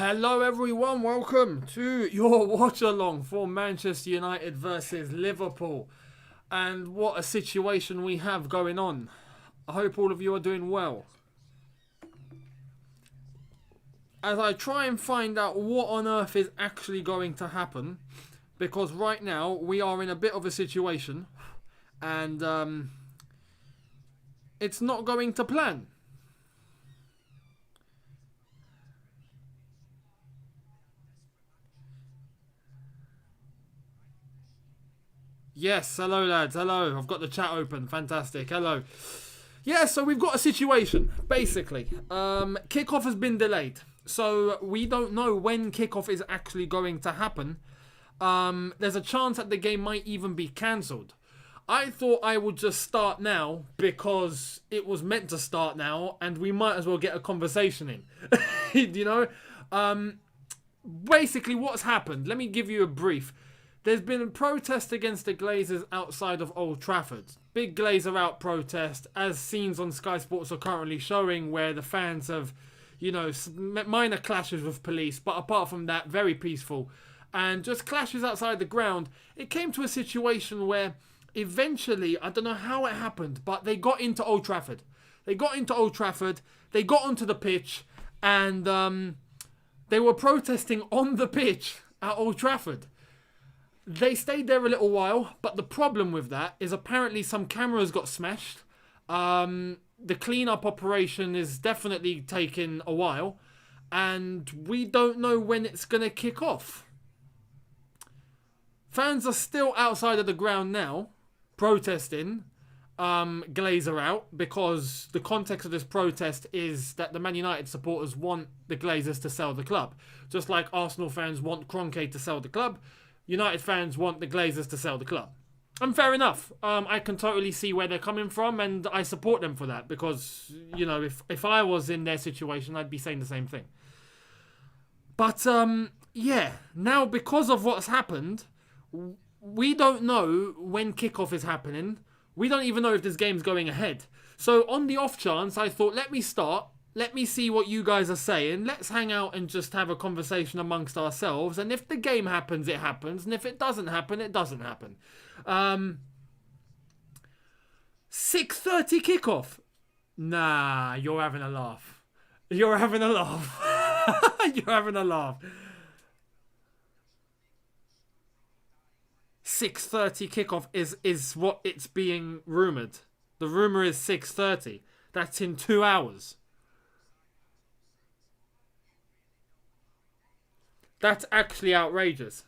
Hello everyone, welcome to your watch along for Manchester United versus Liverpool. And what a situation we have going on. I hope all of you are doing well. As I try and find out what on earth is actually going to happen, because right now we are in a bit of a situation and it's not going to plan. Yes, hello lads, hello. I've got the chat open, fantastic, hello. Yeah, so we've got a situation, basically. Kickoff has been delayed, so we don't know when kickoff is actually going to happen. There's a chance that the game might even be cancelled. I thought I would just start now because it was meant to start now and we might as well get a conversation in. You know? Basically, what's happened? Let me give you a brief. There's been a protest against the Glazers outside of Old Trafford. Big Glazer out protest, as scenes on Sky Sports are currently showing, where the fans have, you know, minor clashes with police, but apart from that, very peaceful. And just clashes outside the ground. It came to a situation where eventually, I don't know how it happened, but they got into Old Trafford. They got onto the pitch, and they were protesting on the pitch at Old Trafford. They stayed there a little while, but the problem with that is apparently some cameras got smashed. The cleanup operation is definitely taking a while, and we don't know when it's going to kick off. Fans are still outside of the ground now, protesting Glazer out, because the context of this protest is that the Man United supporters want the Glazers to sell the club. Just like Arsenal fans want Kroenke to sell the club, United fans want the Glazers to sell the club. And fair enough. I can totally see where they're coming from, and I support them for that, because, you know, if I was in their situation, I'd be saying the same thing. But, yeah, now because of what's happened, we don't know when kickoff is happening. We don't even know if this game's going ahead. So on the off chance, I thought, let me start. Let me see what you guys are saying. Let's hang out and just have a conversation amongst ourselves. And if the game happens, it happens. And if it doesn't happen, it doesn't happen. 6:30 kickoff. Nah, you're having a laugh. You're having a laugh. You're having a laugh. 6:30 kickoff is what it's being rumoured. The rumour is 6:30. That's in 2 hours. That's actually outrageous.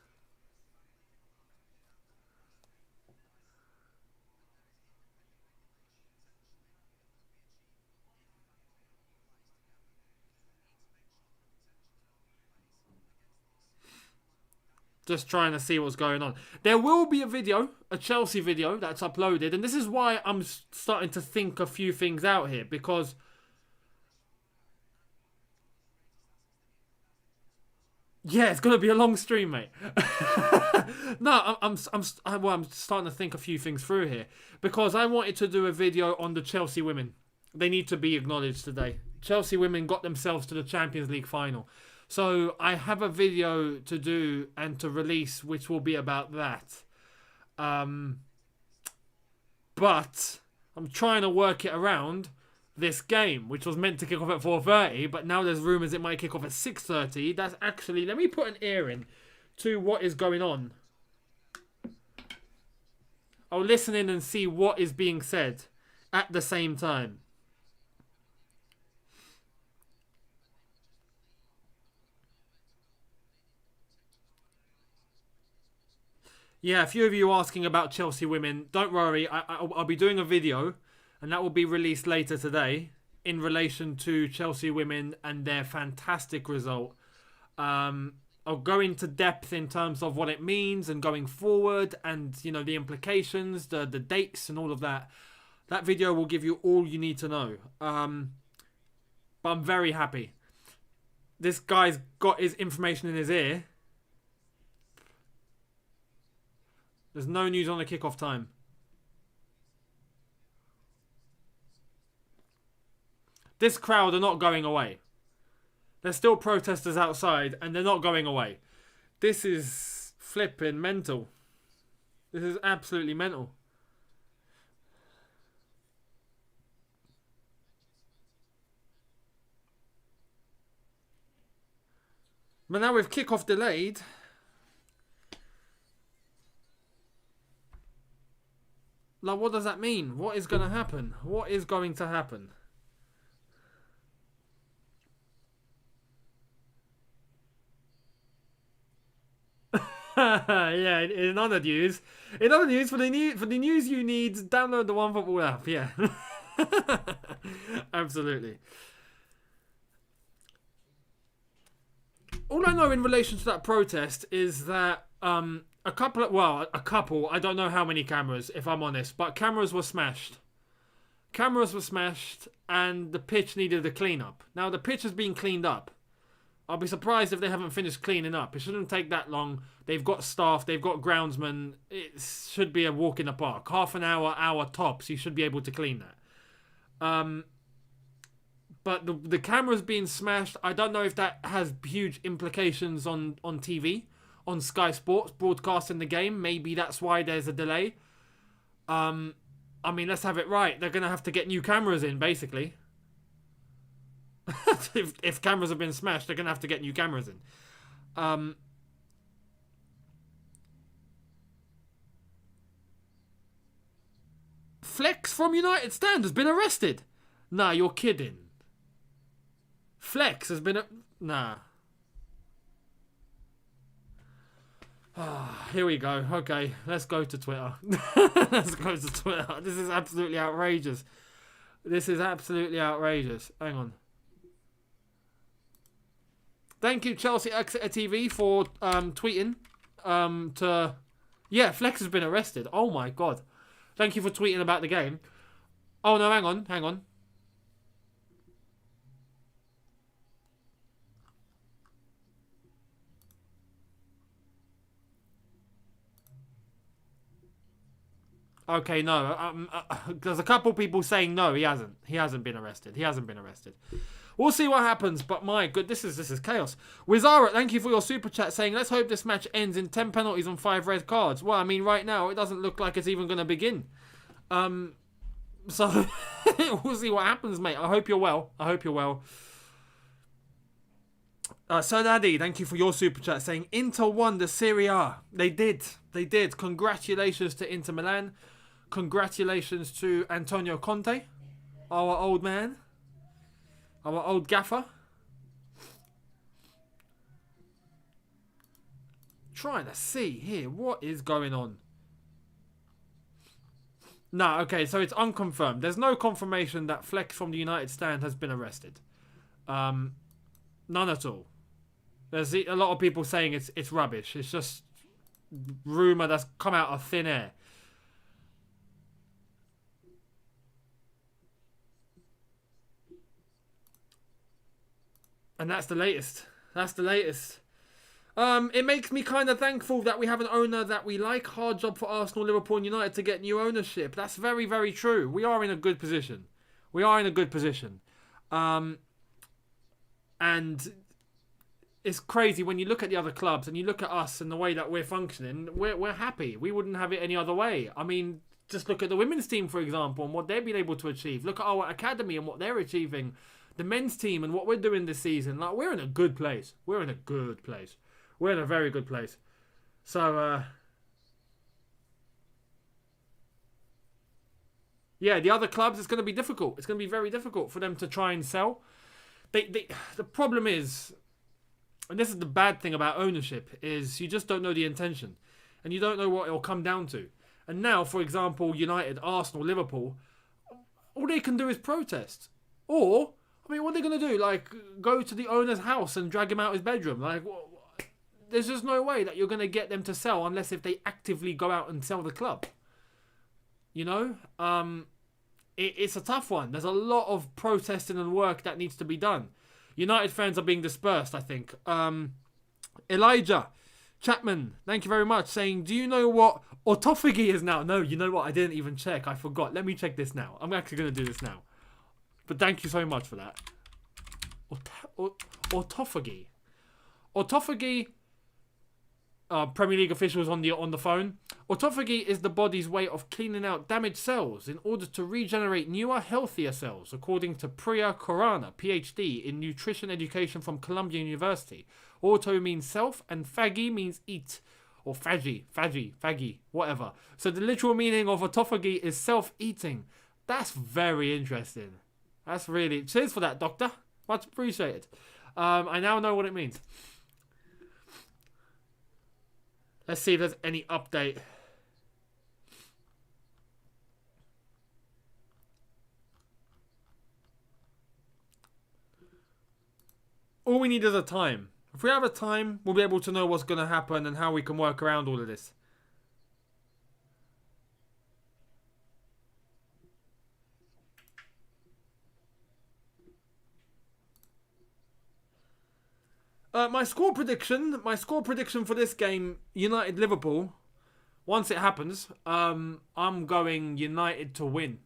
Just trying to see what's going on. There will be a video, a Chelsea video that's uploaded. And this is why I'm starting to think a few things out here. Because yeah, it's gonna be a long stream, mate. No, I'm starting to think a few things through here, because I wanted to do a video on the Chelsea women. They need to be acknowledged today. Chelsea women got themselves to the Champions League final, so I have a video to do and to release, which will be about that. But I'm trying to work it around this game, which was meant to kick off at 4:30, but now there's rumours it might kick off at 6:30. That's actually... Let me put an ear in to what is going on. I'll listen in and see what is being said at the same time. Yeah, a few of you asking about Chelsea women. Don't worry, I'll be doing a video, and that will be released later today, in relation to Chelsea women and their fantastic result. I'll go into depth in terms of what it means and going forward, and, you know, the implications, the dates and all of that. That video will give you all you need to know. But I'm very happy. This guy's got his information in his ear. There's no news on the kickoff time. This crowd are not going away. There's still protesters outside, and they're not going away. This is flipping mental. This is absolutely mental. But now with kickoff delayed, like, what does that mean? What is going to happen? What is going to happen? Yeah, in other news, for the news you need, download the OneFootball app. Yeah, absolutely. All I know in relation to that protest is that a couple, I don't know how many cameras, if I'm honest, but cameras were smashed. Cameras were smashed, and the pitch needed a clean-up. Now, the pitch has been cleaned up. I'll be surprised if they haven't finished cleaning up. It shouldn't take that long. They've got staff, they've got groundsmen. It should be a walk in the park. Half an hour, hour tops, you should be able to clean that. But the camera's being smashed. I don't know if that has huge implications on TV, on Sky Sports, broadcasting the game. Maybe that's why there's a delay. I mean, let's have it right. They're going to have to get new cameras in, basically. if cameras have been smashed, they're going to have to get new cameras in. Flex from United Stand has been arrested. Nah, you're kidding. Flex has been... Nah. Here we go. Okay, let's go to Twitter. Let's go to Twitter. This is absolutely outrageous. This is absolutely outrageous. Hang on. Thank you, Chelsea Exeter TV, for tweeting to... Yeah, Flex has been arrested. Oh my god. Thank you for tweeting about the game. Oh no, hang on. Okay, no. There's a couple people saying no, he hasn't. He hasn't been arrested. We'll see what happens, but my good, this is chaos. Wizara, thank you for your super chat saying, let's hope this match ends in 10 penalties and 5 red cards. Well, I mean, right now, it doesn't look like it's even going to begin. So, we'll see what happens, mate. I hope you're well. Sir Daddy, thank you for your super chat saying, Inter won the Serie A. They did. Congratulations to Inter Milan. Congratulations to Antonio Conte, our old man. Our old gaffer. Trying to see here. What is going on? No, okay, so it's unconfirmed. There's no confirmation that Flex from the United Stand has been arrested. None at all. There's a lot of people saying it's rubbish. It's just rumour that's come out of thin air. And that's the latest. It makes me kind of thankful that we have an owner that we like. Hard job for Arsenal, Liverpool and United to get new ownership. That's very, very true. We are in a good position. And it's crazy when you look at the other clubs and you look at us and the way that we're functioning. We're happy. We wouldn't have it any other way. I mean, just look at the women's team, for example, and what they've been able to achieve. Look at our academy and what they're achieving. The men's team and what we're doing this season. Like, we're in a good place. We're in a very good place. So, yeah, the other clubs, it's going to be difficult. It's going to be very difficult for them to try and sell. The problem is, and this is the bad thing about ownership, is you just don't know the intention. And you don't know what it'll come down to. And now, for example, United, Arsenal, Liverpool, all they can do is protest. Or, I mean, what are they going to do? Like, go to the owner's house and drag him out his bedroom? Like, there's just no way that you're going to get them to sell unless if they actively go out and sell the club. You know? It's a tough one. There's a lot of protesting and work that needs to be done. United fans are being dispersed, I think. Elijah Chapman, thank you very much, saying, do you know what autophagy is now? No, you know what? I didn't even check. I forgot. Let me check this now. I'm actually going to do this now. But thank you so much for that. Autophagy. Autophagy. Premier League officials on the phone. Autophagy is the body's way of cleaning out damaged cells in order to regenerate newer, healthier cells, according to Priya Khurana, PhD in nutrition education from Columbia University. Auto means self, and phagy means eat, or phagy, whatever. So the literal meaning of autophagy is self-eating. That's very interesting. That's really... Cheers for that, doctor. Much appreciated. I now know what it means. Let's see if there's any update. All we need is a time. If we have a time, we'll be able to know what's going to happen and how we can work around all of this. My score prediction for this game, United Liverpool. Once it happens, I'm going United to win.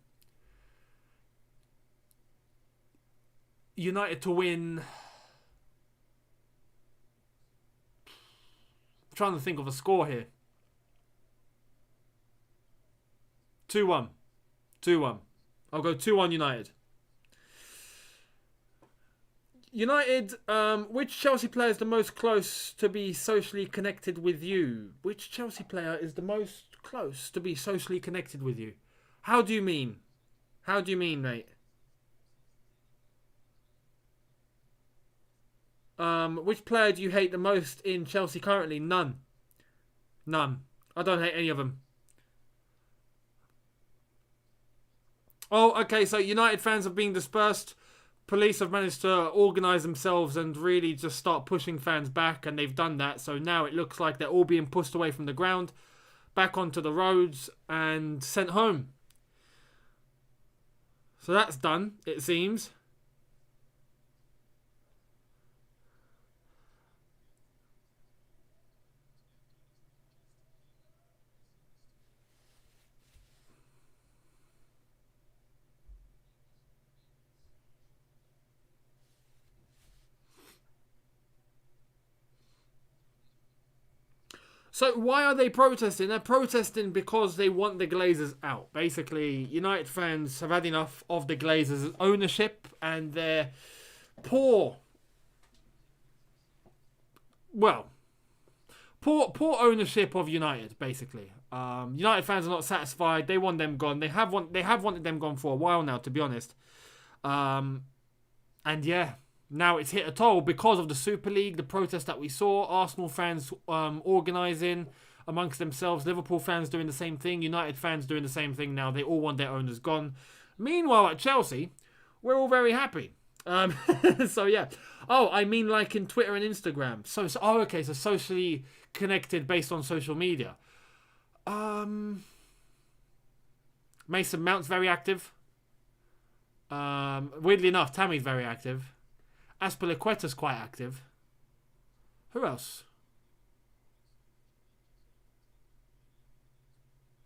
United to win. I'm trying to think of a score here. 2-1. 2-1. I'll go 2-1 United. United, which Chelsea player is the most close to be socially connected with you? Which Chelsea player is the most close to be socially connected with you? How do you mean? How do you mean, mate? Which player do you hate the most in Chelsea currently? None. None. I don't hate any of them. Oh, okay, so United fans are being dispersed. Police have managed to organise themselves and really just start pushing fans back, and they've done that. So now it looks like they're all being pushed away from the ground, back onto the roads, and sent home. So that's done, it seems. So why are they protesting? They're protesting because they want the Glazers out. Basically, United fans have had enough of the Glazers' ownership and their poor ownership of United, basically. United fans are not satisfied. They want them gone. They have wanted them gone for a while now, to be honest. And yeah, now it's hit a toll because of the Super League, the protest that we saw, Arsenal fans organising amongst themselves, Liverpool fans doing the same thing, United fans doing the same thing now. They all want their owners gone. Meanwhile, at Chelsea, we're all very happy. So yeah. Oh, I mean like in Twitter and Instagram. So okay, so socially connected based on social media. Mason Mount's very active. Weirdly enough, Tammy's very active. Aspilicueta's quite active. Who else?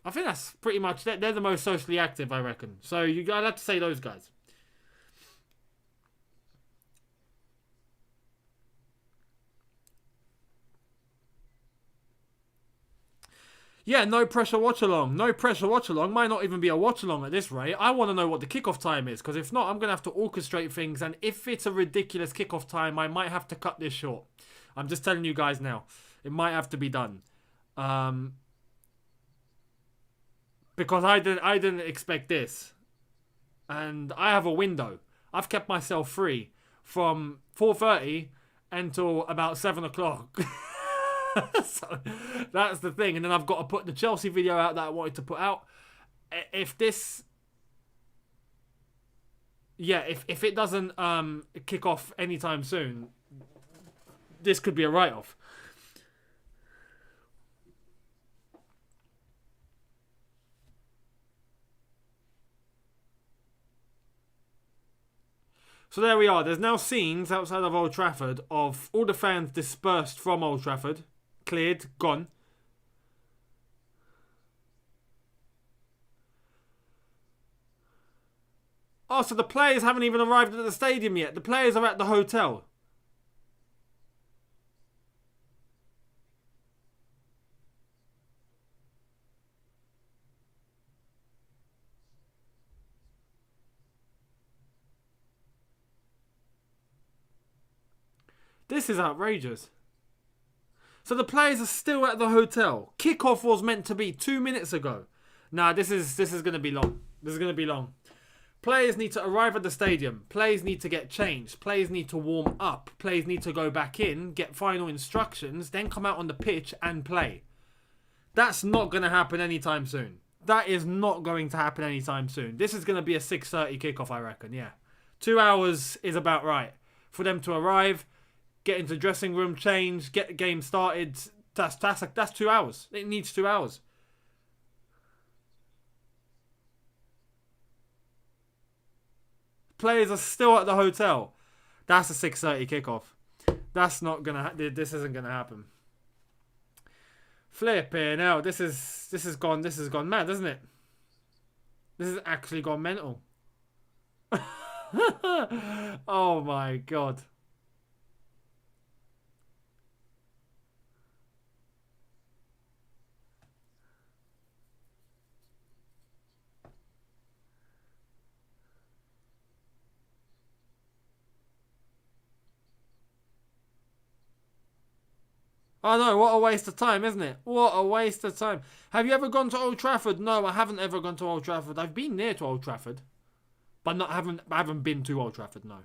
I think that's pretty much... They're the most socially active, I reckon. So I'd have to say those guys. Yeah, no pressure watch along. No pressure watch along. Might not even be a watch along at this rate. I want to know what the kickoff time is, because if not, I'm going to have to orchestrate things. And if it's a ridiculous kickoff time, I might have to cut this short. I'm just telling you guys now. It might have to be done. Because I didn't expect this. And I have a window. I've kept myself free from 4:30 until about 7 o'clock. So that's the thing. And then I've got to put the Chelsea video out that I wanted to put out. If this... Yeah, if it doesn't kick off anytime soon, this could be a write-off. So there we are. There's now scenes outside of Old Trafford of all the fans dispersed from Old Trafford. Cleared, gone. Oh, so the players haven't even arrived at the stadium yet. The players are at the hotel. This is outrageous. So the players are still at the hotel. Kickoff was meant to be 2 minutes ago. Nah, this is going to be long. This is going to be long. Players need to arrive at the stadium. Players need to get changed. Players need to warm up. Players need to go back in, get final instructions, then come out on the pitch and play. That's not going to happen anytime soon. That is not going to happen anytime soon. This is going to be a 6:30 kickoff, I reckon, yeah. 2 hours is about right. For them to arrive, get into the dressing room, change, get the game started. That's 2 hours. It needs 2 hours. Players are still at the hotel. That's a 6:30 kickoff. That's not gonna. This isn't gonna happen. Flipping hell. This has gone mad, isn't it? This has actually gone mental. Oh my god. Oh no, what a waste of time, isn't it? What a waste of time. Have you ever gone to Old Trafford? No, I haven't ever gone to Old Trafford. I've been near to Old Trafford. But I haven't been to Old Trafford, no.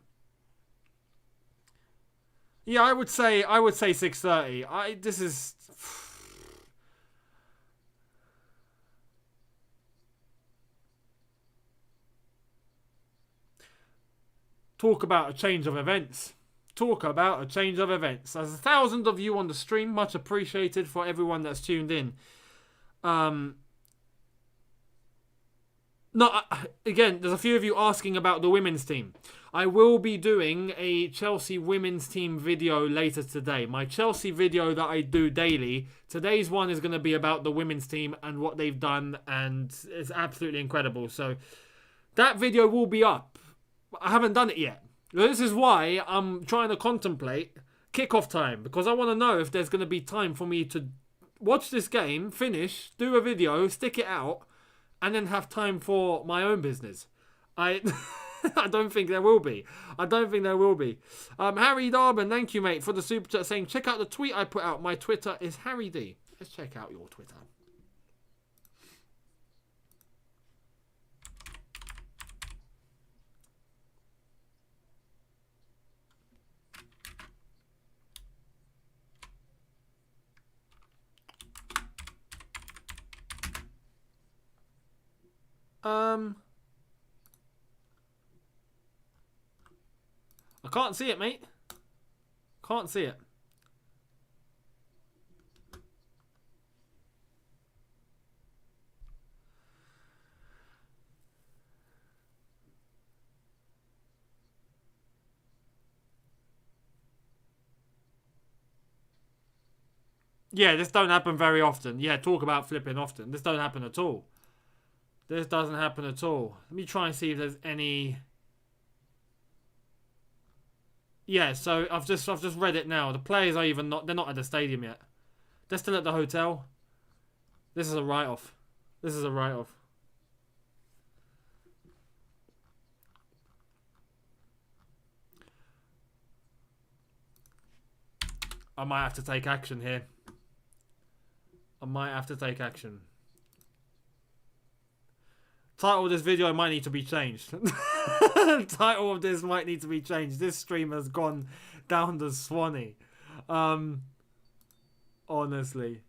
Yeah, I would say 6:30. This is talk about a change of events. Talk about a change of events. There's 1,000 of you on the stream. Much appreciated for everyone that's tuned in. Again, there's a few of you asking about the women's team. I will be doing a Chelsea women's team video later today. My Chelsea video that I do daily. Today's one is going to be about the women's team and what they've done. And it's absolutely incredible. So that video will be up. I haven't done it yet. This is why I'm trying to contemplate kickoff time, because I want to know if there's going to be time for me to watch this game, finish, do a video, stick it out, and then have time for my own business. I don't think there will be. I don't think there will be. Harry Darban, thank you, mate, for the super chat saying, check out the tweet I put out. My Twitter is Harry D. Let's check out your Twitter. I can't see it, mate. Can't see it. Yeah, this don't happen very often. Yeah, talk about flipping often. This don't happen at all. This doesn't happen at all. Let me try and see if there's any... Yeah, so I've just read it now. The players are even not... They're not at the stadium yet. They're still at the hotel. This is a write-off. This is a write-off. I might have to take action here. I might have to take action. Title of this video might need to be changed. Title of this might need to be changed. This stream has gone down the Swanee. Honestly.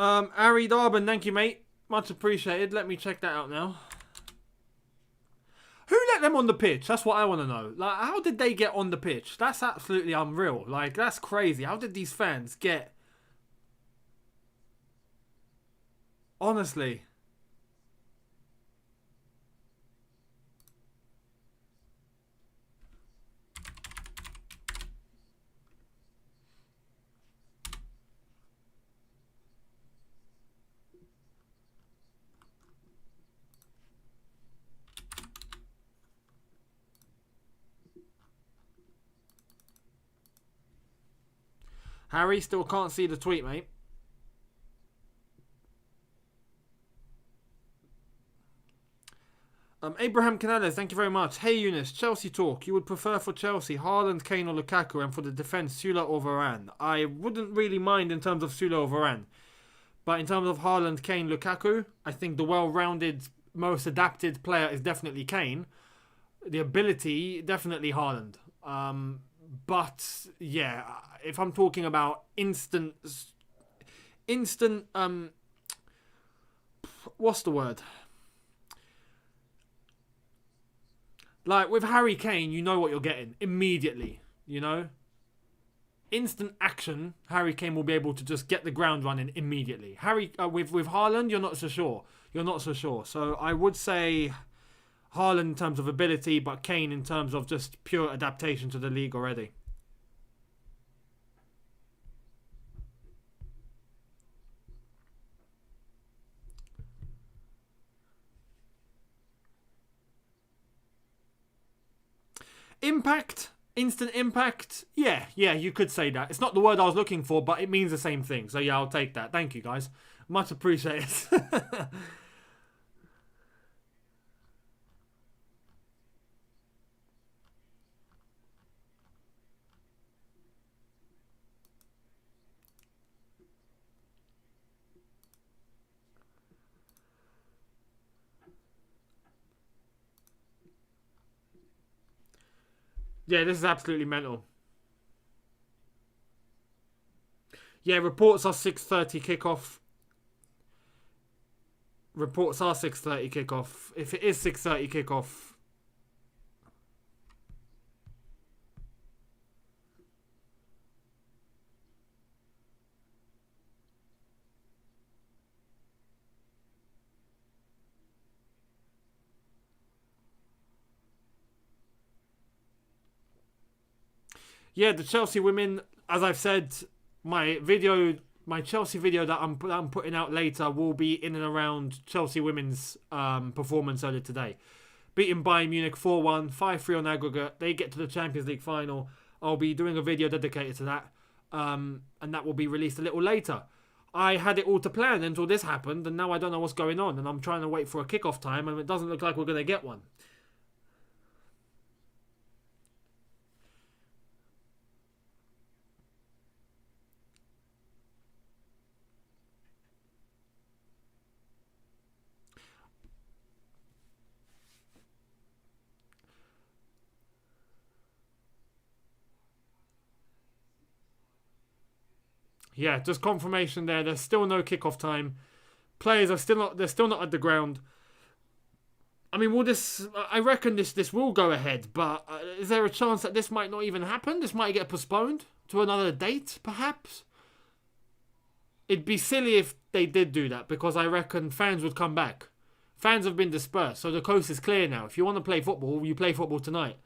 Ari Darban, thank you, mate. Much appreciated. Let me check that out now. Who let them on the pitch? That's what I want to know. Like, how did they get on the pitch? That's absolutely unreal. Like, that's crazy. How did these fans get... Honestly. Harry, still can't see the tweet, mate. Abraham Canales, thank you very much. Hey Younes, Chelsea talk. You would prefer for Chelsea Haaland, Kane or Lukaku, and for the defence Sula or Varane? I wouldn't really mind in terms of Sula or Varane. But in terms of Haaland, Kane, Lukaku, I think the well-rounded, most adapted player is definitely Kane. The ability, definitely Haaland. But yeah, if I'm talking about instant, what's the word? Like with Harry Kane, you know what you're getting immediately. You know, instant action. Harry Kane will be able to just get the ground running immediately. With Haaland, you're not so sure. You're not so sure. So I would say Haaland in terms of ability, but Kane in terms of just pure adaptation to the league already. Impact, instant impact. Yeah, you could say that. It's not the word I was looking for, but it means the same thing. So yeah, I'll take that. Thank you, guys. Much appreciated. Yeah, this is absolutely mental. Yeah, reports are 6:30 kickoff. Reports are 6:30 kickoff. If it is 6:30 kickoff... Yeah, the Chelsea women, as I've said, my Chelsea video that I'm putting out later will be in and around Chelsea women's performance earlier today. Beating Bayern Munich 4-1, 5-3 on aggregate. They get to the Champions League final. I'll be doing a video dedicated to that. And that will be released a little later. I had it all to plan until this happened, and now I don't know what's going on. And I'm trying to wait for a kickoff time, and it doesn't look like we're going to get one. Yeah, just confirmation there. There's still no kickoff time. Players are still not. They're still not at the ground. I mean, will this? I reckon this will go ahead, but is there a chance that this might not even happen? This might get postponed to another date, perhaps. It'd be silly if they did do that because I reckon fans would come back. Fans have been dispersed, so the coast is clear now. If you want to play football, you play football tonight.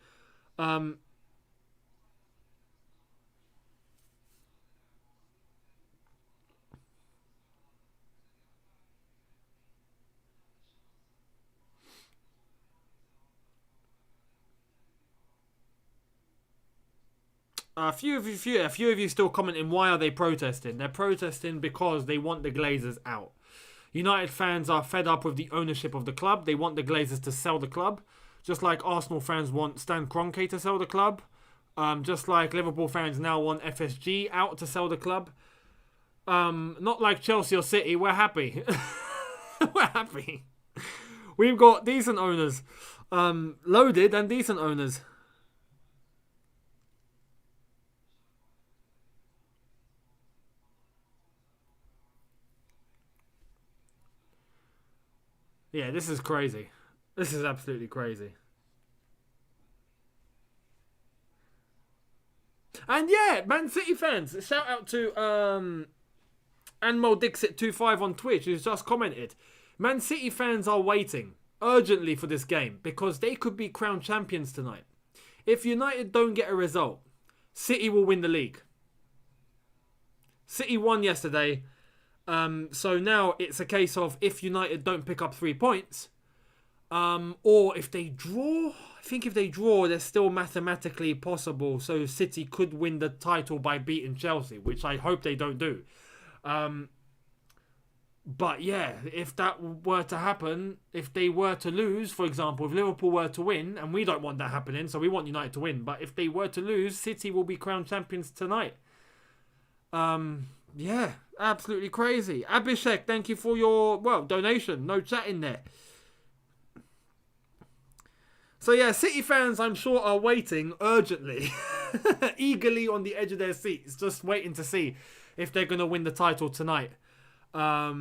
A few of you still commenting, why are they protesting? They're protesting because they want the Glazers out. United fans are fed up with the ownership of the club. They want the Glazers to sell the club. Just like Arsenal fans want Stan Kroenke to sell the club. Just like Liverpool fans now want FSG out to sell the club. Not like Chelsea or City. We're happy. We're happy. We've got decent owners. Loaded and decent owners. Yeah, this is crazy. This is absolutely crazy. And yeah, Man City fans, shout out to Anmol Dixit25 on Twitch, who's just commented. Man City fans are waiting urgently for this game because they could be crowned champions tonight. If United don't get a result, City will win the league. City won yesterday. So now it's a case of if United don't pick up 3 points, or if they draw, I think if they draw, they're still mathematically possible. So City could win the title by beating Chelsea, which I hope they don't do. But yeah, if that were to happen, if they were to lose, for example, if Liverpool were to win, and we don't want that happening, so we want United to win, but if they were to lose, City will be crowned champions tonight. Yeah, absolutely crazy. Abhishek, thank you for your, donation. No chat in there. So yeah, City fans, I'm sure, are waiting urgently, eagerly on the edge of their seats, just waiting to see if they're going to win the title tonight. Yeah,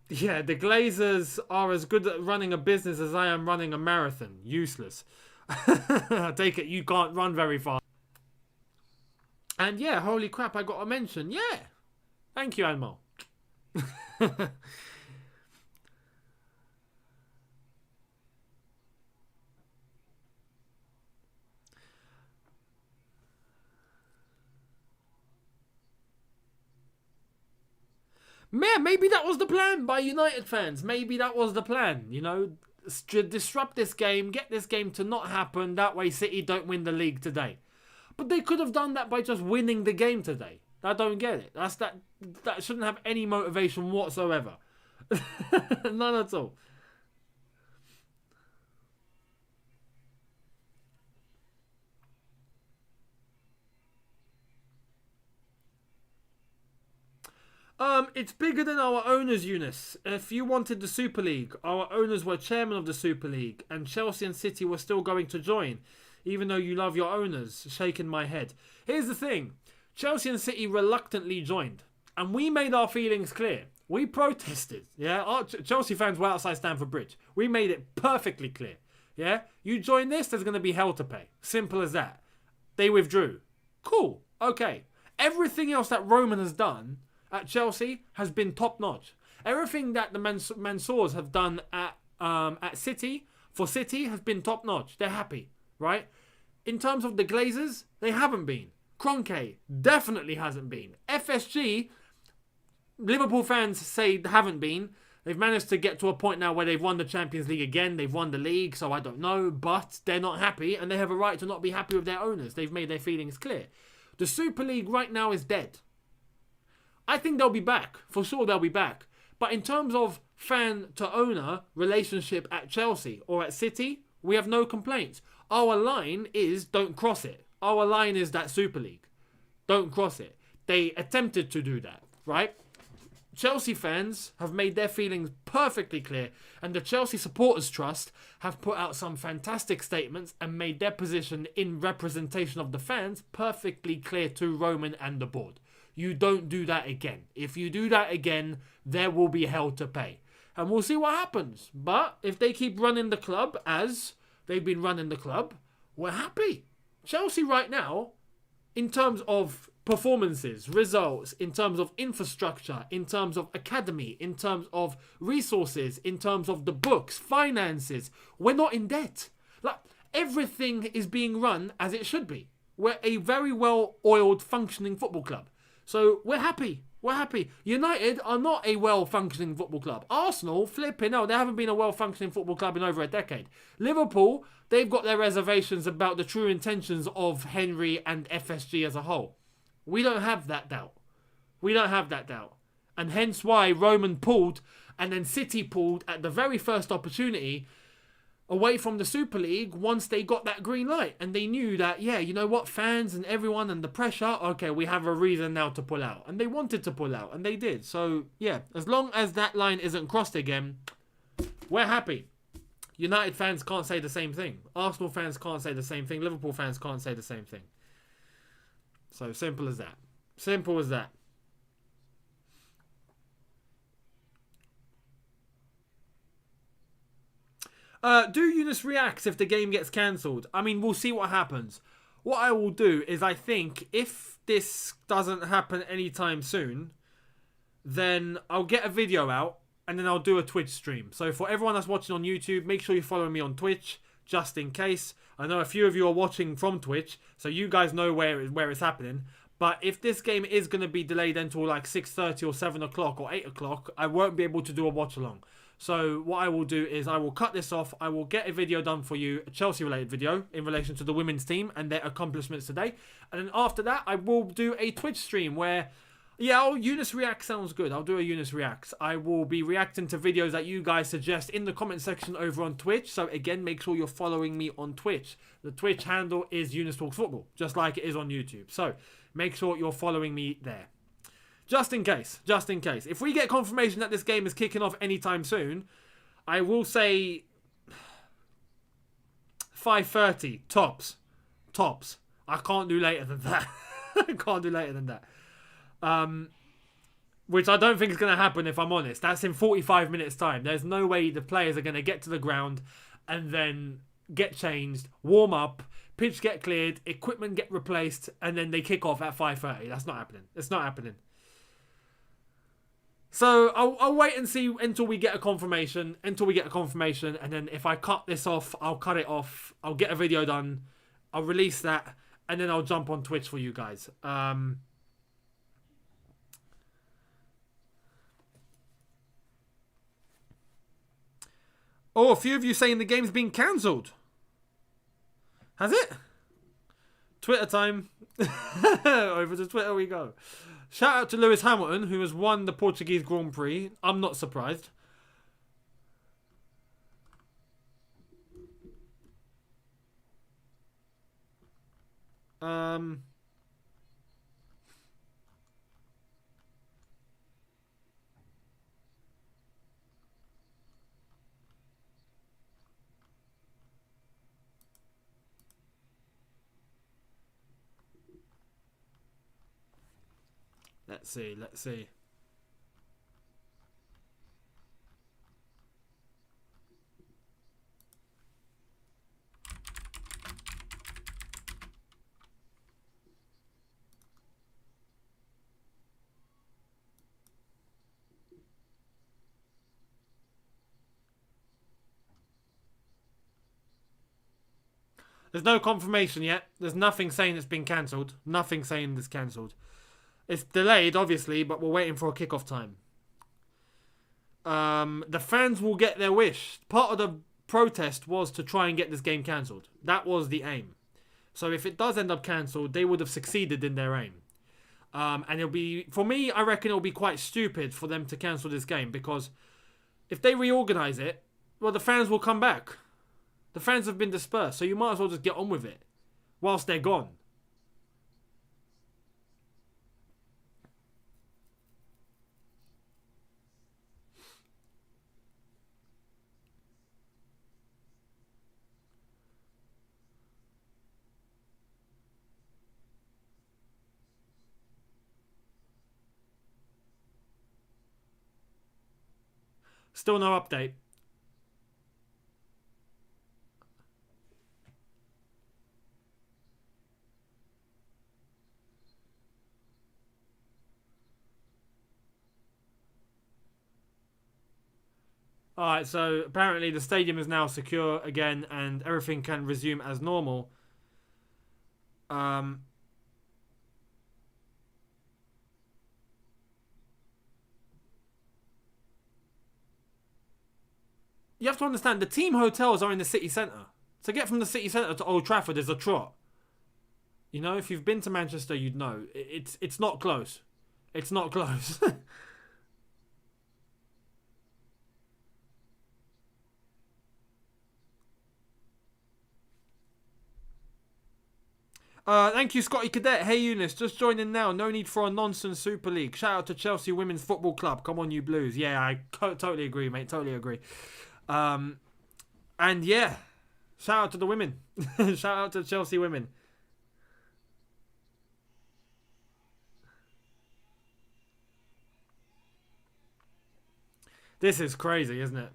the Glazers are as good at running a business as I am running a marathon. Useless. I take it you can't run very fast. And yeah, holy crap, I got a mention. Yeah. Thank you, Anmo. Yeah, maybe that was the plan by United fans. Maybe that was the plan. You know, disrupt this game, get this game to not happen. That way City don't win the league today. But they could have done that by just winning the game today. I don't get it. That shouldn't have any motivation whatsoever. None at all. It's bigger than our owners, Younes. If you wanted the Super League, our owners were chairman of the Super League, and Chelsea and City were still going to join, even though you love your owners. Shaking my head. Here's the thing. Chelsea and City reluctantly joined, and we made our feelings clear. We protested, yeah? Our Chelsea fans were outside Stamford Bridge. We made it perfectly clear, yeah? You join this, there's going to be hell to pay. Simple as that. They withdrew. Cool. Okay. Everything else that Roman has done at Chelsea has been top notch. Everything that the Mansours have done at City, for City, has been top notch. They're happy, right? In terms of the Glazers, they haven't been. Kroenke definitely hasn't been. FSG, Liverpool fans say they haven't been. They've managed to get to a point now where they've won the Champions League again. They've won the league, so I don't know. But they're not happy, and they have a right to not be happy with their owners. They've made their feelings clear. The Super League right now is dead. I think they'll be back. For sure they'll be back. But in terms of fan to owner relationship at Chelsea or at City, we have no complaints. Our line is don't cross it. Our line is that Super League. Don't cross it. They attempted to do that, right? Chelsea fans have made their feelings perfectly clear, and the Chelsea Supporters Trust have put out some fantastic statements and made their position in representation of the fans perfectly clear to Roman and the board. You don't do that again. If you do that again, there will be hell to pay. And we'll see what happens. But if they keep running the club as they've been running the club, we're happy. Chelsea right now, in terms of performances, results, in terms of infrastructure, in terms of academy, in terms of resources, in terms of the books, finances, we're not in debt. Like, everything is being run as it should be. We're a very well-oiled, functioning football club. So we're happy. We're happy. United are not a well-functioning football club. Arsenal, flipping out. They haven't been a well-functioning football club in over a decade. Liverpool, they've got their reservations about the true intentions of Henry and FSG as a whole. We don't have that doubt. We don't have that doubt. And hence why Roman pulled and then City pulled at the very first opportunity away from the Super League once they got that green light. And they knew that, yeah, you know what, fans and everyone and the pressure, okay, we have a reason now to pull out. And they wanted to pull out, and they did. So, yeah, as long as that line isn't crossed again, we're happy. United fans can't say the same thing. Arsenal fans can't say the same thing. Liverpool fans can't say the same thing. So, simple as that. Simple as that. Do Younes react if the game gets cancelled? I mean, we'll see what happens. What I will do is, I think if this doesn't happen anytime soon, then I'll get a video out and then I'll do a Twitch stream. So for everyone that's watching on YouTube, make sure you're following me on Twitch, just in case. I know a few of you are watching from Twitch, so you guys know where it's happening. But if this game is going to be delayed until like 6:30 or 7 o'clock or 8 o'clock, I won't be able to do a watch along. So what I will do is I will cut this off. I will get a video done for you, a Chelsea-related video in relation to the women's team and their accomplishments today. And then after that, I will do a Twitch stream where, yeah, Younes React sounds good. I'll do a Younes React. I will be reacting to videos that you guys suggest in the comment section over on Twitch. So again, make sure you're following me on Twitch. The Twitch handle is Younes Talks Football, just like it is on YouTube. So make sure you're following me there. Just in case. If we get confirmation that this game is kicking off anytime soon, I will say 5:30 tops. I can't do later than that. Which I don't think is going to happen, if I'm honest. That's in 45 minutes time. There's no way the players are going to get to the ground and then get changed, warm up, pitch get cleared, equipment get replaced, and then they kick off at 5:30. That's not happening. It's not happening. So I'll wait and see until we get a confirmation. And then if I cut this off, I'll cut it off. I'll get a video done. I'll release that. And then I'll jump on Twitch for you guys. Oh, a few of you saying the game's been cancelled. Has it? Twitter time. Over to Twitter we go. Shout out to Lewis Hamilton, who has won the Portuguese Grand Prix. I'm not surprised. Let's see. There's no confirmation yet. There's nothing saying it's been cancelled. Nothing saying it's cancelled. It's delayed, obviously, but we're waiting for a kickoff time. The fans will get their wish. Part of the protest was to try and get this game cancelled. That was the aim. So if it does end up cancelled, they would have succeeded in their aim. And it'll be, for me, I reckon it'll be quite stupid for them to cancel this game, because if they reorganise it, well, the fans will come back. The fans have been dispersed, so you might as well just get on with it whilst they're gone. Still no update. Alright, so apparently the stadium is now secure again and everything can resume as normal. You have to understand, the team hotels are in the city centre. To get from the city centre to Old Trafford is a trot. You know, if you've been to Manchester, you'd know. It's not close. It's not close. Thank you, Scotty Cadet. Hey, Younes, just joining now. No need for a nonsense Super League. Shout out to Chelsea Women's Football Club. Come on, you Blues. Yeah, I totally agree, mate. Totally agree. And yeah, shout out to the women. Shout out to Chelsea women. This is crazy, isn't it?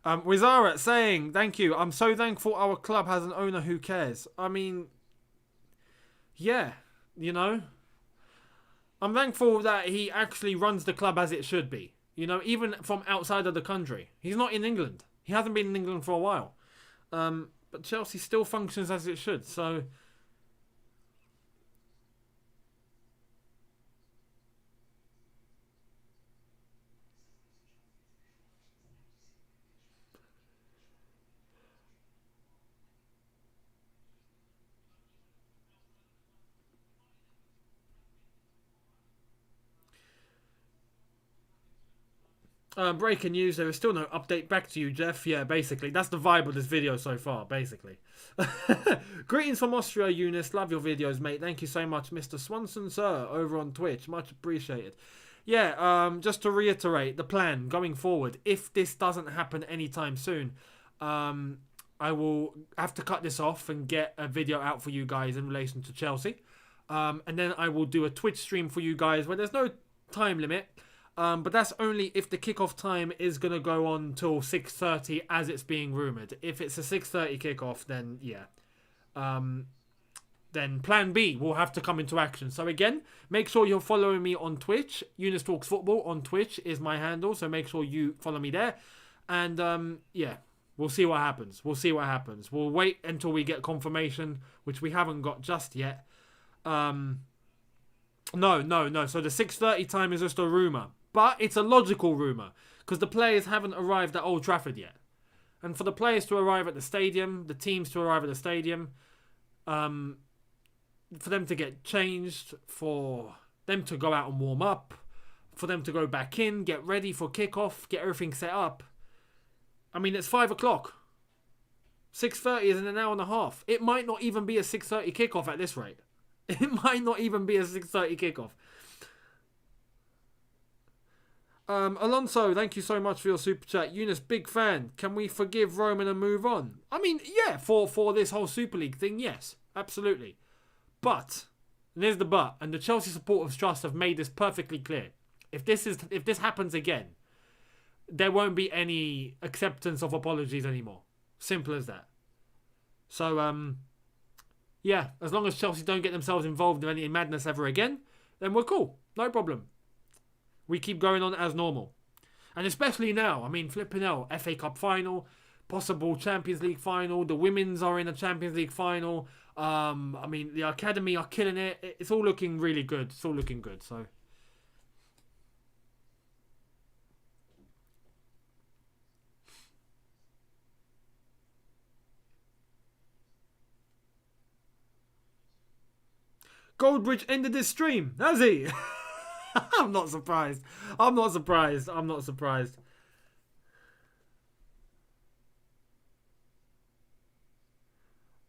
Wizara saying, thank you. I'm so thankful our club has an owner who cares. I mean, yeah, you know. I'm thankful that he actually runs the club as it should be. You know, even from outside of the country. He's not in England. He hasn't been in England for a while. But Chelsea still functions as it should. So, breaking news, there is still no update. Back to you, Jeff. Yeah, basically. That's the vibe of this video so far, basically. Greetings from Austria, Younes. Love your videos, mate. Thank you so much, Mr. Swanson, sir, over on Twitch. Much appreciated. Yeah, just to reiterate, the plan going forward, if this doesn't happen anytime soon, I will have to cut this off and get a video out for you guys in relation to Chelsea. And then I will do a Twitch stream for you guys where there's no time limit. But that's only if the kickoff time is going to go on till 6:30 as it's being rumoured. If it's a 6:30 kickoff, then yeah. Then plan B will have to come into action. So again, make sure you're following me on Twitch. Younes Talks Football on Twitch is my handle. So make sure you follow me there. And yeah, we'll see what happens. We'll see what happens. We'll wait until we get confirmation, which we haven't got just yet. No. So the 6:30 time is just a rumour. But it's a logical rumour because the players haven't arrived at Old Trafford yet. And for the players to arrive at the stadium, the teams to arrive at the stadium, for them to get changed, for them to go out and warm up, for them to go back in, get ready for kickoff, get everything set up. I mean, it's 5 o'clock. 6:30 is in an hour and a half. It might not even be a 6:30 kickoff at this rate. It might not even be a 6:30 kickoff. Alonso, thank you so much for your super chat. Younes, big fan. Can we forgive Roman and move on? I mean, yeah, for this whole Super League thing, yes, absolutely. But, and there's the but, and the Chelsea Supporters Trust have made this perfectly clear. If this happens again, there won't be any acceptance of apologies anymore. Simple as that. So, yeah, as long as Chelsea don't get themselves involved in any madness ever again, then we're cool. No problem. We keep going on as normal. And especially now, I mean, flipping out, FA Cup final, possible Champions League final, the women's are in a Champions League final. I mean, the academy are killing it. It's all looking really good. It's all looking good, so. Goldbridge ended this stream, has he? I'm not surprised. I'm not surprised. I'm not surprised.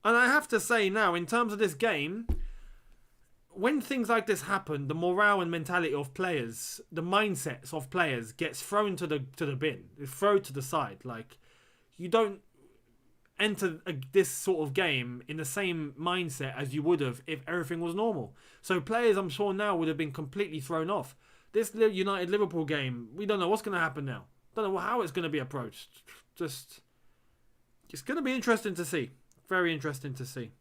And I have to say now, in terms of this game, when things like this happen, the morale and mentality of players, the mindsets of players gets thrown to the bin. It's thrown to the side. Like, you don't enter this sort of game in the same mindset as you would have if everything was normal. So players, I'm sure now, would have been completely thrown off. This United-Liverpool game, we don't know what's going to happen now. Don't know how it's going to be approached. Just, it's going to be interesting to see. Very interesting to see.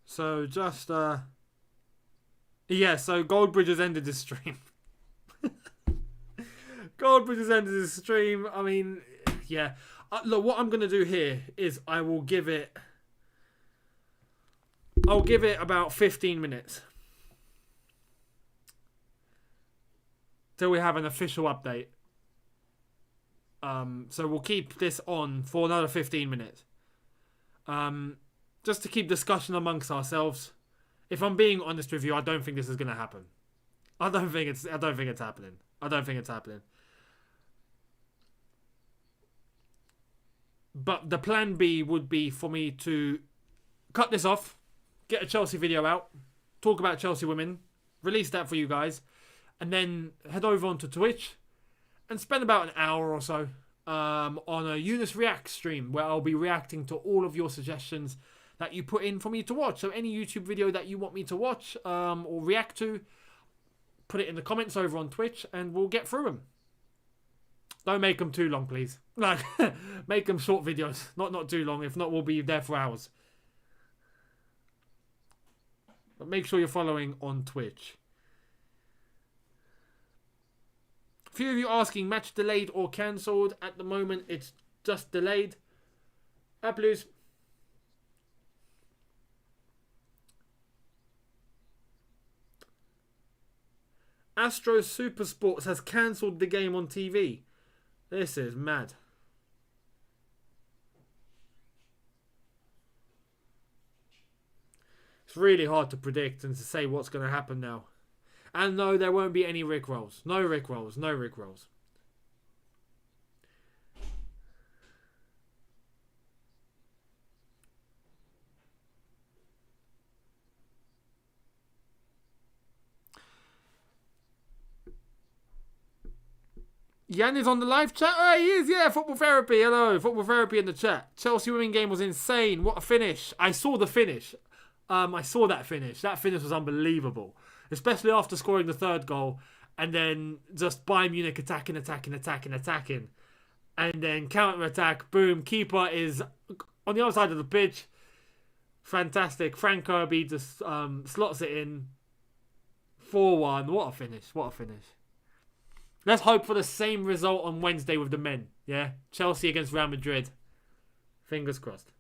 So just yeah, so Goldbridge has ended this stream. Goldbridge has ended this stream. I mean, yeah. Look, what I'm gonna do here is I'll give it about 15 minutes till we have an official update. So we'll keep this on for another 15 minutes. Just to keep discussion amongst ourselves. If I'm being honest with you, I don't think this is going to happen. I don't think it's happening. I don't think it's happening. But the plan B would be for me to cut this off, get a Chelsea video out, talk about Chelsea women, release that for you guys, and then head over onto Twitch and spend about an hour or so on a Younes React stream where I'll be reacting to all of your suggestions that you put in for me to watch. So any YouTube video that you want me to watch or react to, put it in the comments over on Twitch and we'll get through them. Don't make them too long, please. Like, make them short videos, not too long. If not, we'll be there for hours. But make sure you're following on Twitch. A few of you asking, match delayed or cancelled. At the moment, it's just delayed. Blues. Astro Super Sports has cancelled the game on TV. This is mad. It's really hard to predict and to say what's going to happen now. And no, there won't be any Rickrolls. No Rickrolls. No Rickrolls. Jan is on the live chat. Oh, he is, yeah. Football Therapy. Hello. Football Therapy in the chat. Chelsea women game was insane. What a finish. I saw the finish. I saw that finish. That finish was unbelievable. Especially after scoring the third goal. And then just Bayern Munich attacking. And then counter-attack. Boom. Keeper is on the other side of the pitch. Fantastic. Frank Kirby just slots it in. 4-1. What a finish. What a finish. Let's hope for the same result on Wednesday with the men. Yeah? Chelsea against Real Madrid. Fingers crossed.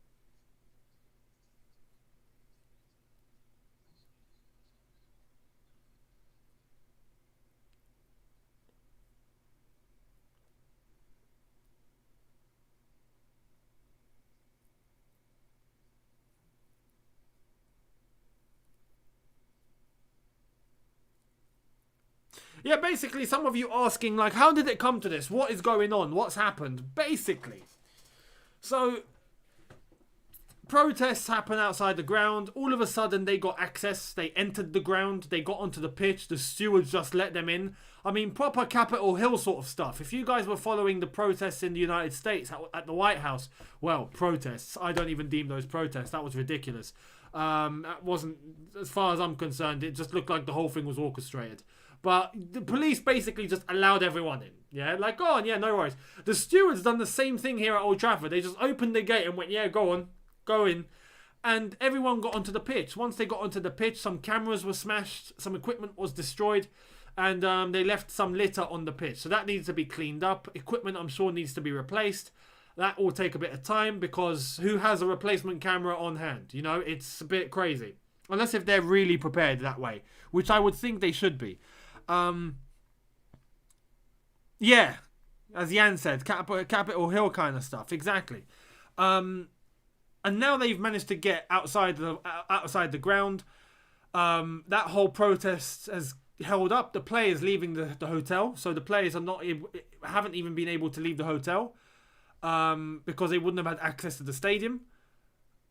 Yeah, basically, some of you asking, like, how did it come to this? What is going on? What's happened? Basically. So, protests happen outside the ground. All of a sudden, they got access. They entered the ground. They got onto the pitch. The stewards just let them in. I mean, proper Capitol Hill sort of stuff. If you guys were following the protests in the United States at the White House, well, protests. I don't even deem those protests. That was ridiculous. That wasn't, as far as I'm concerned, it just looked like the whole thing was orchestrated. But the police basically just allowed everyone in. Yeah, like, go on, yeah, no worries. The stewards done the same thing here at Old Trafford. They just opened the gate and went, yeah, go on, go in. And everyone got onto the pitch. Once they got onto the pitch, some cameras were smashed, some equipment was destroyed, and they left some litter on the pitch. So that needs to be cleaned up. Equipment, I'm sure, needs to be replaced. That will take a bit of time because who has a replacement camera on hand? You know, it's a bit crazy. Unless if they're really prepared that way, which I would think they should be. Yeah, as Jan said, Capitol Hill kind of stuff, exactly. And now they've managed to get outside the ground. That whole protest has held up. The players leaving the hotel, so the players haven't even been able to leave the hotel because they wouldn't have had access to the stadium.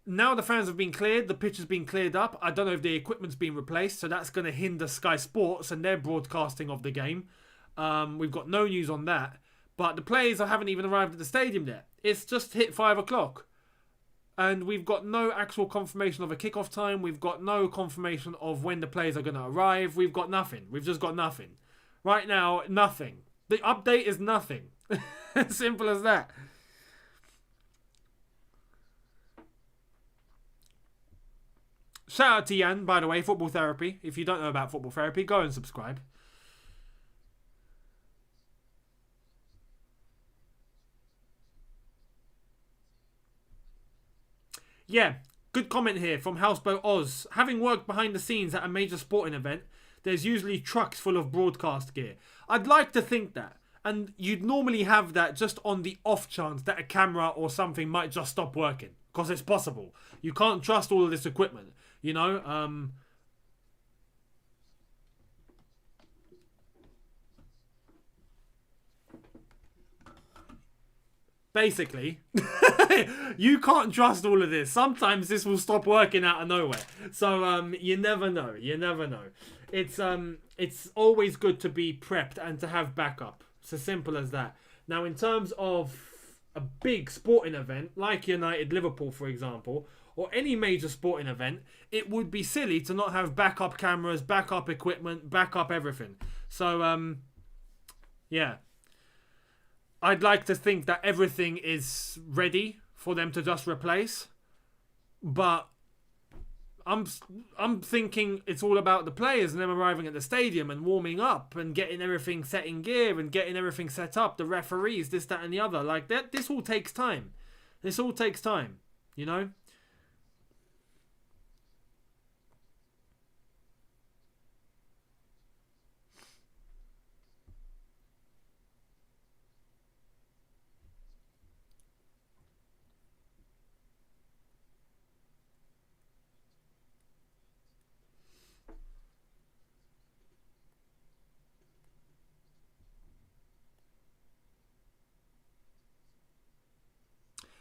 Now the fans have been cleared, the pitch has been cleared up. I don't know if the equipment's been replaced, so that's going to hinder Sky Sports and their broadcasting of the game. We've got no news on that. But the players haven't even arrived at the stadium yet. It's just hit 5 o'clock. And we've got no actual confirmation of a kickoff time. We've got no confirmation of when the players are going to arrive. We've got nothing. We've just got nothing. Right now, nothing. The update is nothing. Simple as that. Shout out to Jan, by the way, Football Therapy. If you don't know about Football Therapy, go and subscribe. Yeah, good comment here from Houseboat Oz. Having worked behind the scenes at a major sporting event, there's usually trucks full of broadcast gear. I'd like to think that. And you'd normally have that just on the off chance that a camera or something might just stop working. Because it's possible. You can't trust all of this equipment. You know, basically, you can't trust all of this. Sometimes this will stop working out of nowhere. So, you never know. You never know. It's always good to be prepped and to have backup. It's as simple as that. Now, in terms of a big sporting event, like United Liverpool, for example, or any major sporting event, it would be silly to not have backup cameras, backup equipment, backup everything. So, yeah. I'd like to think that everything is ready for them to just replace. But I'm thinking it's all about the players and them arriving at the stadium and warming up and getting everything set in gear and getting everything set up, the referees, this, that and the other. Like that, this all takes time. This all takes time, you know?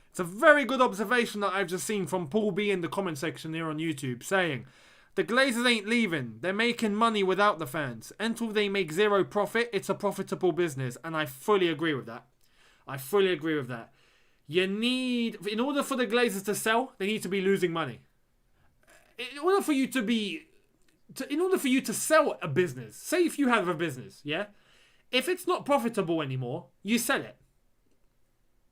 It's a very good observation that I've just seen from Paul B in the comment section here on YouTube, saying, the Glazers ain't leaving. They're making money without the fans. Until they make zero profit, it's a profitable business. And I fully agree with that. I fully agree with that. You need, in order for the Glazers to sell, they need to be losing money. In order for you to sell a business, say if you have a business, yeah? If it's not profitable anymore, you sell it.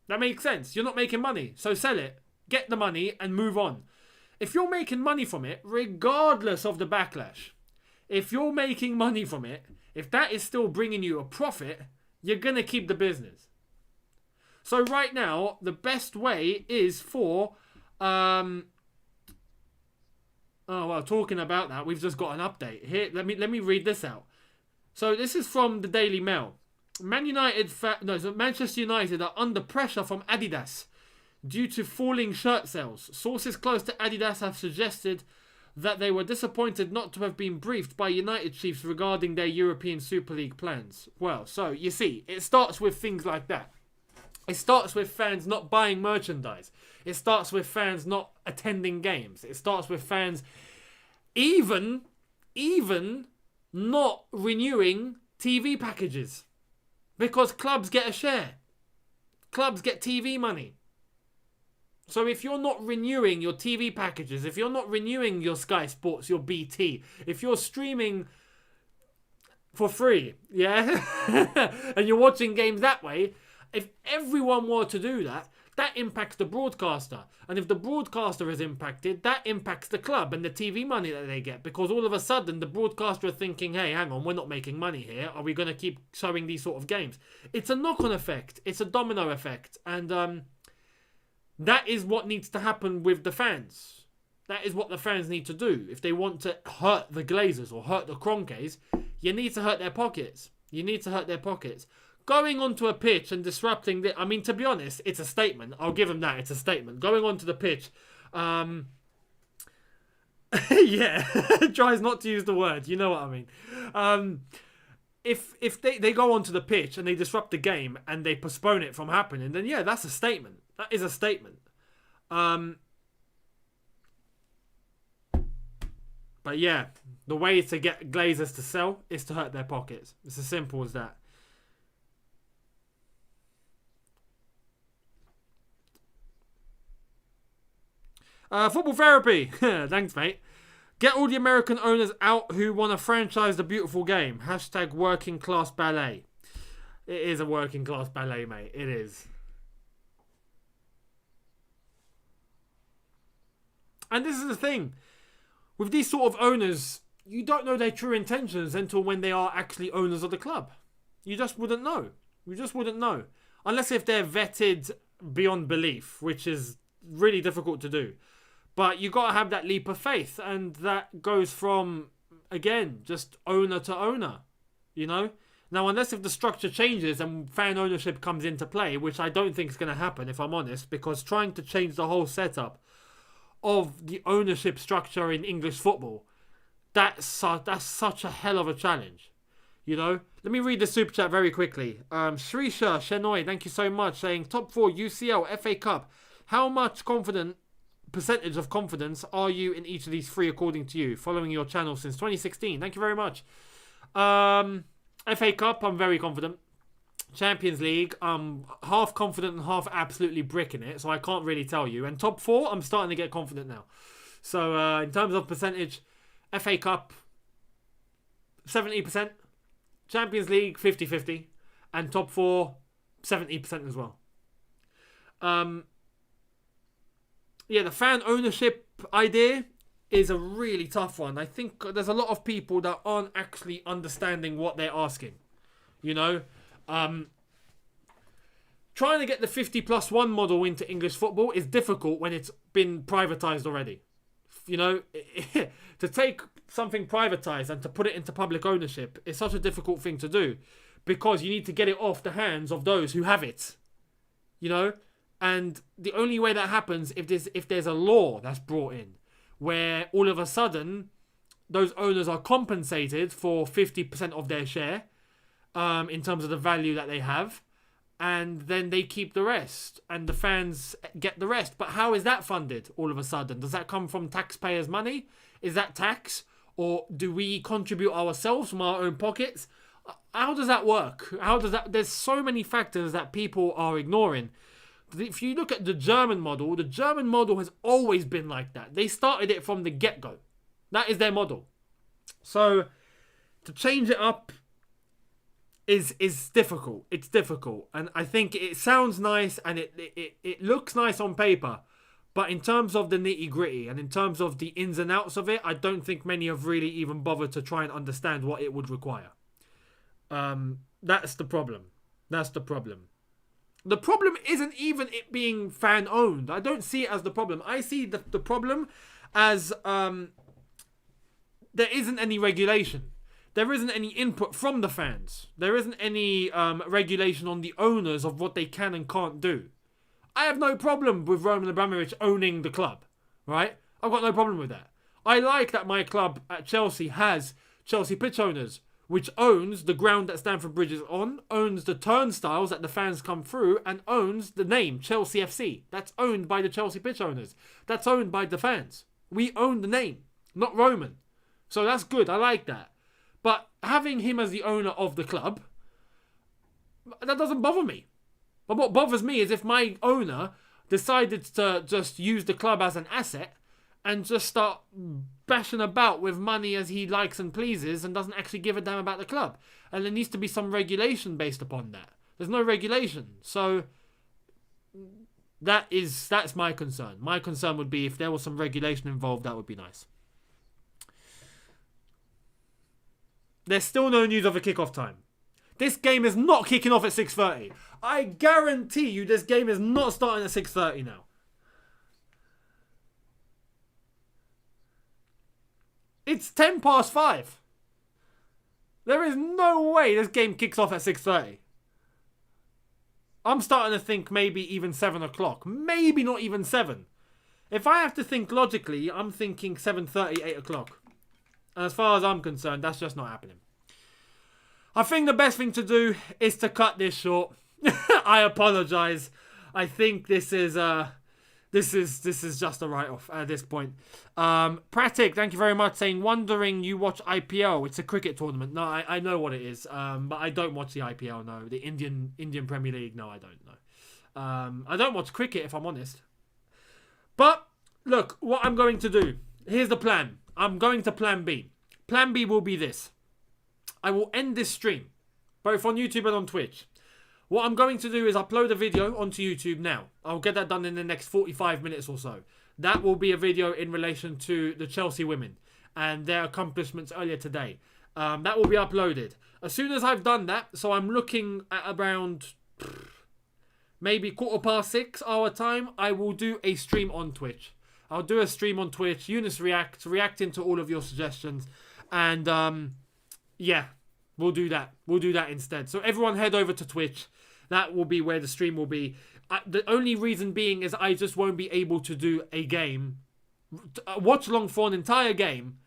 That makes sense. You're not making money, so sell it. Get the money and move on. If you're making money from it, regardless of the backlash, if you're making money from it, if that is still bringing you a profit, you're going to keep the business. So right now, the best way is for... talking about that, we've just got an update. Here, let me read this out. So this is from the Daily Mail. Manchester United are under pressure from Adidas due to falling shirt sales. Sources close to Adidas have suggested that they were disappointed not to have been briefed by United chiefs regarding their European Super League plans. Well, so you see, it starts with things like that. It starts with fans not buying merchandise. It starts with fans not attending games. It starts with fans even not renewing TV packages. Because clubs get a share. Clubs get TV money. So if you're not renewing your TV packages, if you're not renewing your Sky Sports, your BT, if you're streaming for free, yeah, and you're watching games that way, if everyone were to do that, that impacts the broadcaster. And if the broadcaster is impacted, that impacts the club and the TV money that they get. Because all of a sudden, the broadcaster are thinking, hey, hang on, we're not making money here. Are we going to keep showing these sort of games? It's a knock-on effect. It's a domino effect. And that is what needs to happen with the fans. That is what the fans need to do. If they want to hurt the Glazers or hurt the Kroenkes, you need to hurt their pockets. You need to hurt their pockets. Going onto a pitch and disrupting I mean, to be honest, it's a statement. I'll give them that. It's a statement. Going onto the pitch, yeah, tries not to use the word. You know what I mean. If they go onto the pitch and they disrupt the game and they postpone it from happening, then yeah, that's a statement. That is a statement. But yeah, the way to get Glazers to sell is to hurt their pockets. It's as simple as that. Football therapy. Thanks, mate. Get all the American owners out who want to franchise the beautiful game. Hashtag working class ballet. It is a working class ballet, mate. It is. And this is the thing. With these sort of owners, you don't know their true intentions until when they are actually owners of the club. You just wouldn't know. You just wouldn't know. Unless if they're vetted beyond belief, which is really difficult to do. But you got to have that leap of faith. And that goes from, again, just owner to owner. You know? Now, unless if the structure changes and fan ownership comes into play, which I don't think is going to happen, if I'm honest, because trying to change the whole setup of the ownership structure in English football, that's such a hell of a challenge. You know? Let me read the super chat very quickly. Shrisha Shenoy, thank you so much, saying top 4 UCL FA Cup. How much percentage of confidence are you in each of these 3 according to you? Following your channel since 2016. Thank you very much. FA Cup, I'm very confident. Champions League, I'm half confident and half absolutely bricking it, so I can't really tell you. And top 4, I'm starting to get confident now. So in terms of percentage, FA Cup, 70%. Champions League, 50-50. And top 4, 70% as well. Yeah, the fan ownership idea is a really tough one. I think there's a lot of people that aren't actually understanding what they're asking. You know? Trying to get the 50+1 model into English football is difficult when it's been privatised already. You know, to take something privatised and to put it into public ownership is such a difficult thing to do because you need to get it off the hands of those who have it. You know? And the only way that happens if there's a law that's brought in where all of a sudden those owners are compensated for 50% of their share in terms of the value that they have, and then they keep the rest and the fans get the rest. But how is that funded all of a sudden? Does that come from taxpayers' money? Is that tax? Or do we contribute ourselves from our own pockets? How does that work? There's so many factors that people are ignoring. If you look at the German model has always been like that. They started it from the get-go. That is their model. So to change it up is difficult. It's difficult. And I think it sounds nice and it looks nice on paper. But in terms of the nitty-gritty and in terms of the ins and outs of it, I don't think many have really even bothered to try and understand what it would require. That's the problem. That's the problem. The problem isn't even it being fan-owned. I don't see it as the problem. I see the problem as there isn't any regulation. There isn't any input from the fans. There isn't any regulation on the owners of what they can and can't do. I have no problem with Roman Abramovich owning the club, right? I've got no problem with that. I like that my club at Chelsea has Chelsea pitch owners, which owns the ground that Stamford Bridge is on, owns the turnstiles that the fans come through, and owns the name Chelsea FC. That's owned by the Chelsea pitch owners. That's owned by the fans. We own the name, not Roman. So that's good. I like that. But having him as the owner of the club, that doesn't bother me. But what bothers me is if my owner decided to just use the club as an asset and just start bashing about with money as he likes and pleases and doesn't actually give a damn about the club. And there needs to be some regulation based upon that. There's no regulation. So that's my concern. My concern would be if there was some regulation involved, that would be nice. There's still no news of a kickoff time. This game is not kicking off at 6:30. I guarantee you this game is not starting at 6:30 now. It's 5:10. There is no way this game kicks off at 6:30. I'm starting to think maybe even 7 o'clock. Maybe not even 7. If I have to think logically, I'm thinking 7:30, 8 o'clock. And as far as I'm concerned, that's just not happening. I think the best thing to do is to cut this short. I apologise. I think this is just a write-off at this point. Pratik, thank you very much, saying, wondering you watch IPL. It's a cricket tournament. No, I know what it is. But I don't watch the IPL, no. The Indian Premier League, no, I don't know. I don't watch cricket, if I'm honest. But, look, what I'm going to do. Here's the plan. I'm going to plan B. Plan B will be this. I will end this stream, both on YouTube and on Twitch. What I'm going to do is upload a video onto YouTube now. I'll get that done in the next 45 minutes or so. That will be a video in relation to the Chelsea women and their accomplishments earlier today. That will be uploaded. As soon as I've done that, so I'm looking at around maybe 6:15 our time, I will do a stream on Twitch. I'll do a stream on Twitch. Younes reacting to all of your suggestions. And yeah, we'll do that. We'll do that instead. So everyone head over to Twitch. That will be where the stream will be. The only reason being is I just won't be able to do a game. Watch along for an entire game.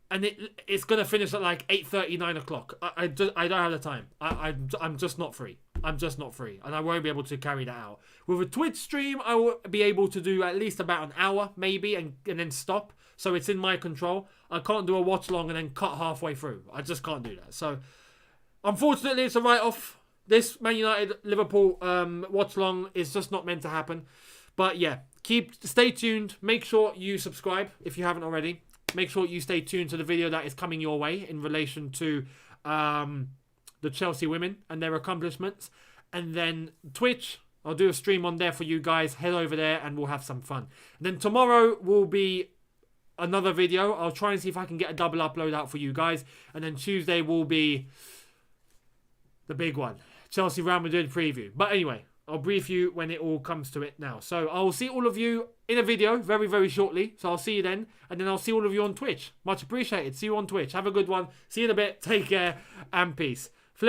And it's going to finish at like 8:30, 9 o'clock. I don't have the time. I'm just not free. I'm just not free. And I won't be able to carry that out. With a Twitch stream, I will be able to do at least about an hour, maybe, and then stop. So it's in my control. I can't do a watch along and then cut halfway through. I just can't do that. So, unfortunately, it's a write-off. this Man United Liverpool watch along is just not meant to happen. But yeah, stay tuned. Make sure you subscribe if you haven't already. Make sure you stay tuned to the video that is coming your way in relation to the Chelsea women and their accomplishments. And then Twitch, I'll do a stream on there for you guys. Head over there and we'll have some fun. And then tomorrow will be another video. I'll try and see if I can get a double upload out for you guys. And then Tuesday will be the big one. Chelsea Real Madrid preview. But anyway, I'll brief you when it all comes to it now. So I'll see all of you in a video very, very shortly. So I'll see you then. And then I'll see all of you on Twitch. Much appreciated. See you on Twitch. Have a good one. See you in a bit. Take care and peace.